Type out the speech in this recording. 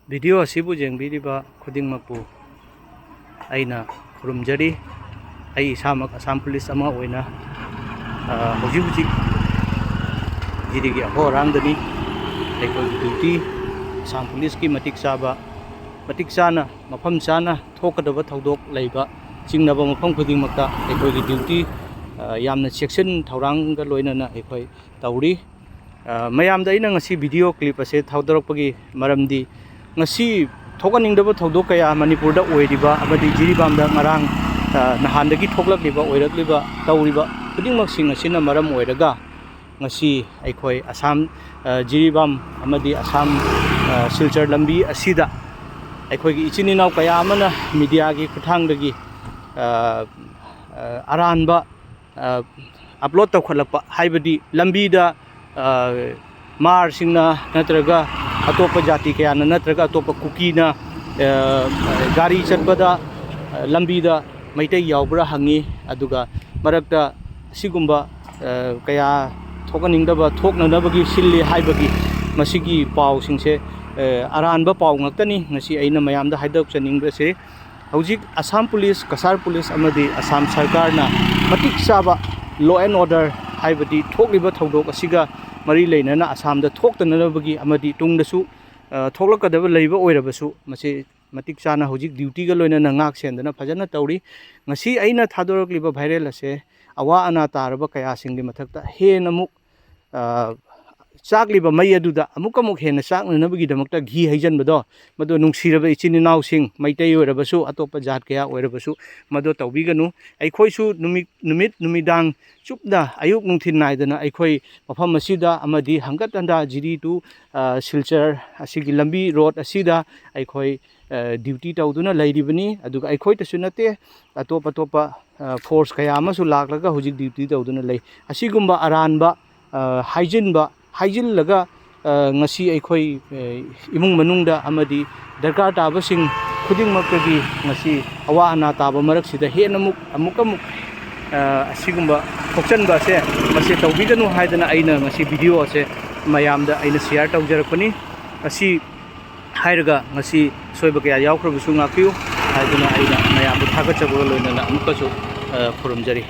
Video ꯑꯁꯤꯕꯨ ꯌꯦꯡꯕꯤꯔꯤꯕ ꯈꯨꯗꯤꯡꯃꯛꯄꯨ ꯑꯩꯅ ꯈꯨꯔꯨꯝꯖꯔꯤ꯫ ꯑꯩ ꯏꯁꯥꯃꯛ ꯑꯁꯥꯝ ꯄꯨꯂꯤꯁ ꯑꯃ ꯑꯣꯏꯅ ꯍꯧꯖꯤꯛ ꯖꯤꯗꯤꯒꯤ ꯑꯍꯣ ꯑꯔꯥꯡꯗꯅꯤ꯫ ꯑꯩꯈꯣꯏꯒꯤ ꯗ꯭ꯌꯨꯇꯤ ꯑꯁꯥꯝ ꯄꯨꯂꯤꯁꯀꯤ ꯃꯇꯤꯛ ꯆꯥꯅ ꯃꯐꯝ ꯆꯥꯅ ꯊꯣꯛꯀꯗꯕ ꯊꯧꯗꯣꯛ ꯂꯩꯕ ꯆꯤꯡꯅꯕ ꯃꯐꯝ ꯈꯨꯗꯤꯡꯃꯛꯇ ꯑꯩꯈꯣꯏꯒꯤ ꯗ꯭ꯌꯨꯇꯤ ꯌꯥꯝꯅ ꯆꯦꯛꯁꯤꯟ ꯊꯧꯔꯥꯡꯒ ꯂꯣꯏꯅꯅ ꯑꯩꯈꯣꯏ ꯇꯧꯔꯤ꯫ ꯃꯌꯥꯝꯗ ꯑꯩꯅ ꯉꯁꯤ ꯚꯤꯗꯤꯑꯣ ꯀ꯭ꯂꯤꯞ ꯑꯁꯤ ꯊꯥꯗꯣꯔꯛꯄꯒꯤ ꯃꯔꯝꯗꯤ ngasi thokaningdaba thodok kaya Manipurda oiriba amadi Jiribamda ngarang nahandagi thoklakliba oirakliba tauriba khudingmaksing asina maram oiraga ngasi aikhoi Assam Jiribam amadi Assam Silchar lambi asida aikhoi ichininau kaya amana media gi khuthangdagi aranba upload tawkhalakpa haibadi lambi da mar singna natraga अतोप जाति क्या नत्रगा अतोप कुकीना गाड़ी चटपदा लंबीदा मैतै यावब्रा हंगी अदुगा मरक्ता सिगुंबा कया थोकनिंगदबा थोकनदबगी सिल्ली हाइबगी मसिगी पाउसिंगसे अरानबा पाउ ngakतनी ngasi aina mayamda haidok chaningbase hojik Assam Police Kasar Police amadi Assam Sarkar na matik chaba law and order haibadi thokliba thodok asiga mari leinana Assam da thoktanabagi amadi tungdasu thoklakadaba leiba oirabasu masi matik chana hojik duty ga loinana ngak sendana phajana tauri ngasi aina thadorakliba viral ase awa ana taraba kaya singli mathakta hena muk chakliba mai aduda amuk hena chaknanabagi damakta ghi haijanbado mado nungsiraba ichininau sing maitai oirabasu atopa jat kaya oirabasu mado tawbiganu aikhoisu numit numidang chupda ayuk nungthin naidana aikhoi mafam asida amadi hangatanda jiri tu Silchar asigi lambi road asida aikhoi duty tawduna lairibani aduga aikhoi tasu nate atopa force kaya amasu laklaga hojik duty tawduna lei asigumba aranba haijinlaga ngasi aikhoi imung manungda amadi darkar tabasing khudingmakkagi ngasi awa ana taba maraksida hena amuk asigumba thokchanba ase mase tawbiganu haidana aina ngasi video ase mayamda aina share tawjarakpani asi hairaga ngasi soiba kaya yawkhrabusu ngapiu haidana aina mayamda thagachabo loinana amukasu khurumjari।